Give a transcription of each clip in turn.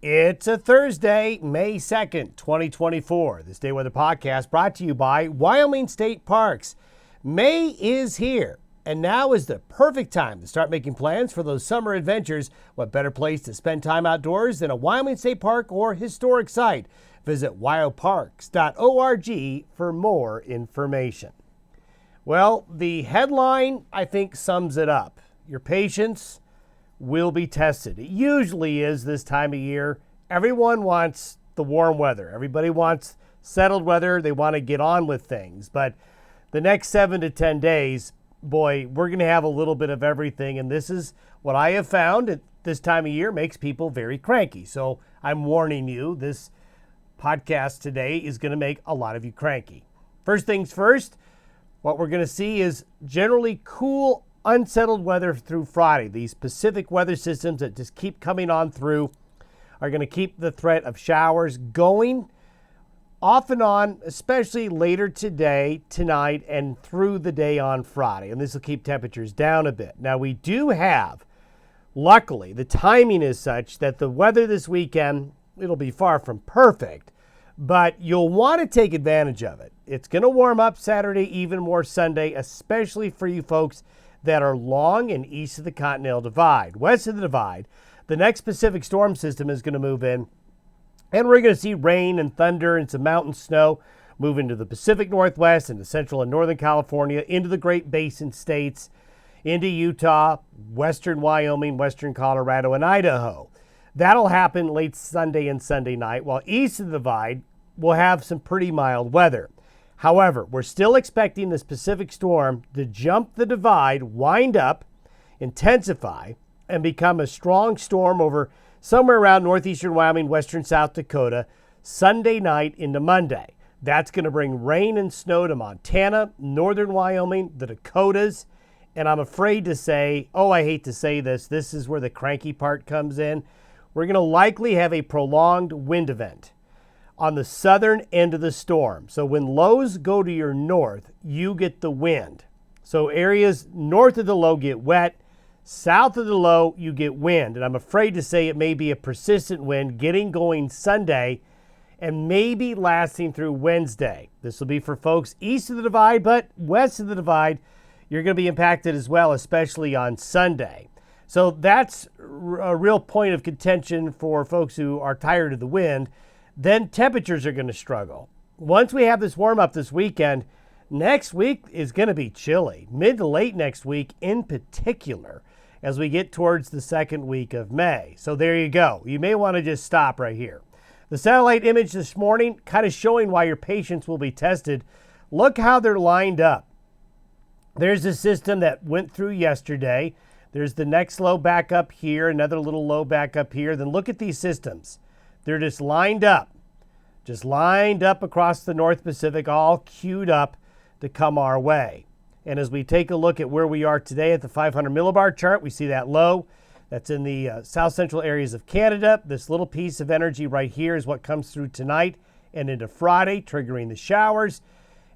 It's a Thursday, May 2nd, 2024. This Day Weather Podcast brought to you by Wyoming State Parks. May is here, and now is the perfect time to start making plans for those summer adventures. What better place to spend time outdoors than a Wyoming State Park or historic site? Visit wyoparks.org for more information. Well, the headline, I think, sums it up. Your patience will be tested. It usually is this time of year. Everyone wants the warm weather. Everybody wants settled weather. They want to get on with things. But the next 7 to 10 days, boy, we're going to have a little bit of everything. And this is what I have found at this time of year makes people very cranky. So I'm warning you, this podcast today is going to make a lot of you cranky. First things first, what we're going to see is generally cool, unsettled weather through Friday. These Pacific weather systems that just keep coming on through are going to keep the threat of showers going off and on, especially later today, tonight, and through the day on Friday. And this will keep temperatures down a bit. Now, we do have, luckily, the timing is such that the weather this weekend, it'll be far from perfect, but you'll want to take advantage of it. It's going to warm up Saturday, even more Sunday, especially for you folks that are long and east of the Continental Divide. West of the Divide, the next Pacific storm system is going to move in, and we're going to see rain and thunder and some mountain snow move into the Pacific Northwest, into central and northern California, into the Great Basin states, into Utah, western Wyoming, western Colorado, and Idaho. That'll happen late Sunday and Sunday night, while east of the Divide will have some pretty mild weather. However, we're still expecting this Pacific storm to jump the divide, wind up, intensify, and become a strong storm over somewhere around northeastern Wyoming, western South Dakota, Sunday night into Monday. That's going to bring rain and snow to Montana, northern Wyoming, the Dakotas, and I'm afraid to say, I hate to say this, this is where the cranky part comes in. We're going to likely have a prolonged wind event on the southern end of the storm. So when lows go to your north, you get the wind. So areas north of the low get wet, south of the low, you get wind. And I'm afraid to say it may be a persistent wind getting going Sunday and maybe lasting through Wednesday. This will be for folks east of the divide, but west of the divide, you're going to be impacted as well, especially on Sunday. So that's a real point of contention for folks who are tired of the wind. Then temperatures are going to struggle. Once we have this warm up this weekend, next week is going to be chilly, mid to late next week in particular, as we get towards the second week of May. So there you go. You may want to just stop right here. The satellite image this morning kind of showing why your patience will be tested. Look how they're lined up. There's a system that went through yesterday. There's the next low back up here, another little low back up here. Then look at these systems. They're just lined up across the North Pacific, all queued up to come our way. And as we take a look at where we are today at the 500 millibar chart, we see that low. That's in the south central areas of Canada. This little piece of energy right here is what comes through tonight and into Friday, triggering the showers.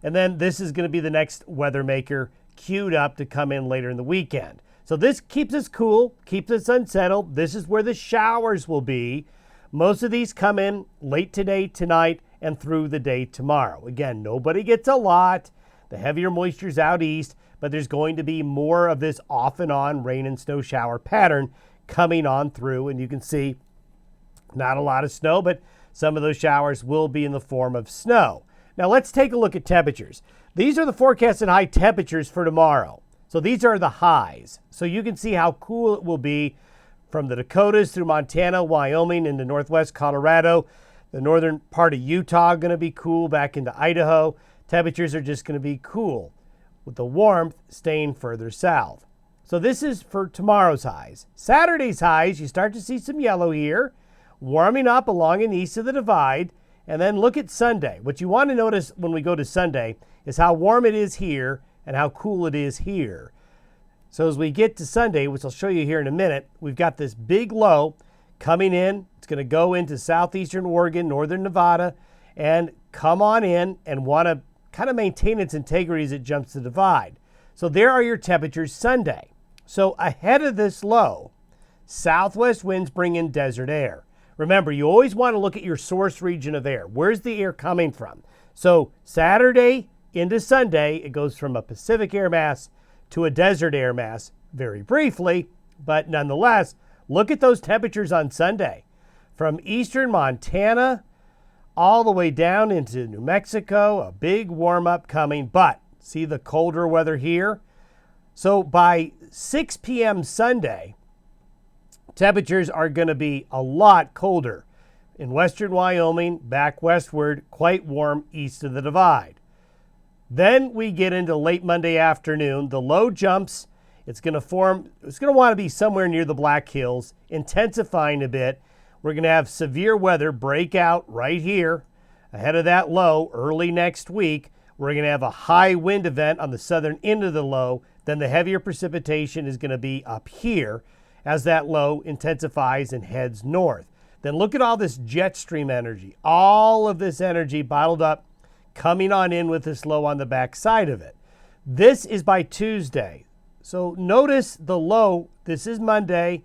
And then this is going to be the next weather maker queued up to come in later in the weekend. So this keeps us cool, keeps us unsettled. This is where the showers will be. Most of these come in late today, tonight, and through the day tomorrow. Again, nobody gets a lot. The heavier moisture's out east, but there's going to be more of this off and on rain and snow shower pattern coming on through. And you can see not a lot of snow, but some of those showers will be in the form of snow. Now let's take a look at temperatures. These are the forecasted high temperatures for tomorrow. So these are the highs. So you can see how cool it will be from the Dakotas through Montana, Wyoming, into northwest Colorado. The northern part of Utah going to be cool back into Idaho. Temperatures are just going to be cool, with the warmth staying further south. So this is for tomorrow's highs. Saturday's highs, you start to see some yellow here, warming up along and east of the divide. And then look at Sunday. What you want to notice when we go to Sunday is how warm it is here and how cool it is here. So as we get to Sunday, which I'll show you here in a minute, we've got this big low coming in. It's going to go into southeastern Oregon, northern Nevada, and come on in and want to kind of maintain its integrity as it jumps the divide. So there are your temperatures Sunday. So ahead of this low, southwest winds bring in desert air. Remember, you always want to look at your source region of air. Where's the air coming from? So Saturday into Sunday, it goes from a Pacific air mass to a desert air mass, very briefly, but nonetheless, look at those temperatures on Sunday. From eastern Montana all the way down into New Mexico, a big warm-up coming, but see the colder weather here? So by 6 p.m. Sunday, temperatures are going to be a lot colder in western Wyoming, back westward, quite warm east of the divide. Then we get into late Monday afternoon. The low jumps. It's going to want to be somewhere near the Black Hills, intensifying a bit. We're going to have severe weather break out right here ahead of that low early next week. We're going to have a high wind event on the southern end of the low. Then the heavier precipitation is going to be up here as that low intensifies and heads north. Then look at all this jet stream energy. All of this energy bottled up coming on in with this low on the back side of it. This is by Tuesday. So notice the low. This is Monday.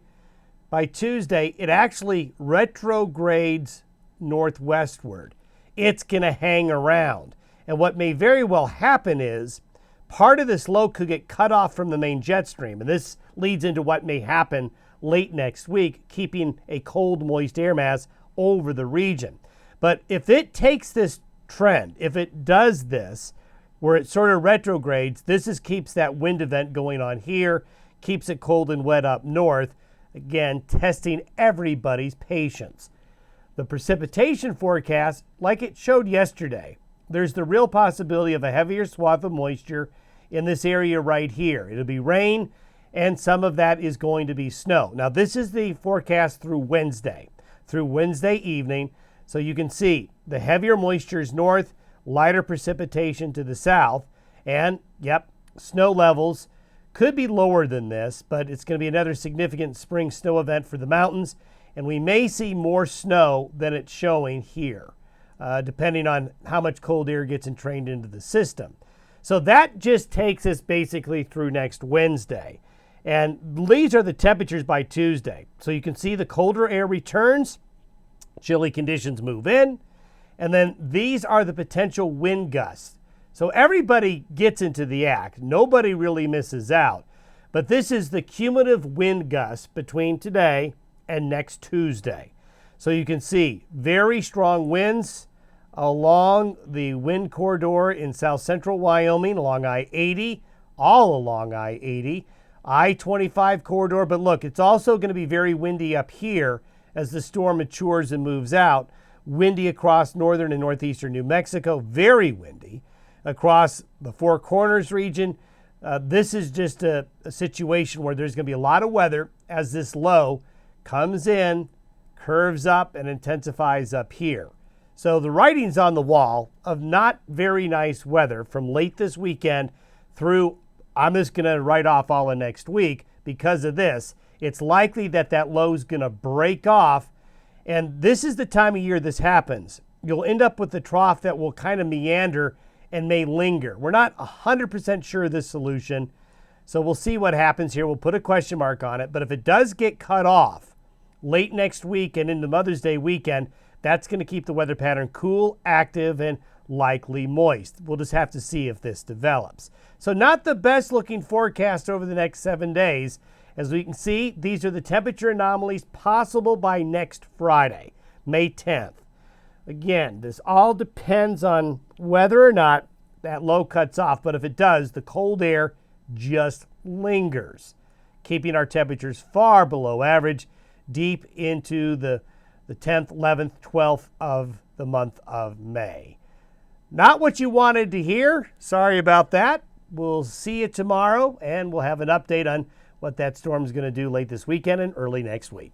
By Tuesday, it actually retrogrades northwestward. It's going to hang around. And what may very well happen is part of this low could get cut off from the main jet stream. And this leads into what may happen late next week, keeping a cold, moist air mass over the region. But if it takes this trend, if it does this, where it sort of retrogrades, keeps that wind event going on here, keeps it cold and wet up north, again, testing everybody's patience. The precipitation forecast, like it showed yesterday, there's the real possibility of a heavier swath of moisture in this area right here. It'll be rain, and some of that is going to be snow. Now, this is the forecast through Wednesday evening. So you can see the heavier moisture is north, lighter precipitation to the south, and yep, snow levels could be lower than this, but it's going to be another significant spring snow event for the mountains, and we may see more snow than it's showing here, depending on how much cold air gets entrained into the system. So that just takes us basically through next Wednesday. And these are the temperatures by Tuesday. So you can see the colder air returns, chilly conditions move in, and then these are the potential wind gusts. So everybody gets into the act. Nobody really misses out. But this is the cumulative wind gusts between today and next Tuesday. So you can see very strong winds along the wind corridor in south central Wyoming, along I-80, all along I-80, I-25 corridor. But look, it's also going to be very windy up here as the storm matures and moves out. Windy across northern and northeastern New Mexico, very windy across the Four Corners region. This is just a situation where there's going to be a lot of weather as this low comes in, curves up, and intensifies up here. So the writing's on the wall of not very nice weather from late this weekend through, I'm just going to write off all of next week because of this. It's likely that that low is going to break off, and this is the time of year this happens. You'll end up with the trough that will kind of meander and may linger. We're not 100% sure of this solution, so we'll see what happens here. We'll put a question mark on it, but if it does get cut off late next week and into Mother's Day weekend, that's going to keep the weather pattern cool, active, and likely moist. We'll just have to see if this develops. So not the best looking forecast over the next 7 days. As we can see, these are the temperature anomalies possible by next Friday, May 10th. Again, this all depends on whether or not that low cuts off, but if it does, the cold air just lingers, keeping our temperatures far below average deep into the 10th, 11th, 12th of the month of May. Not what you wanted to hear. Sorry about that. We'll see you tomorrow, and we'll have an update on what that storm is going to do late this weekend and early next week.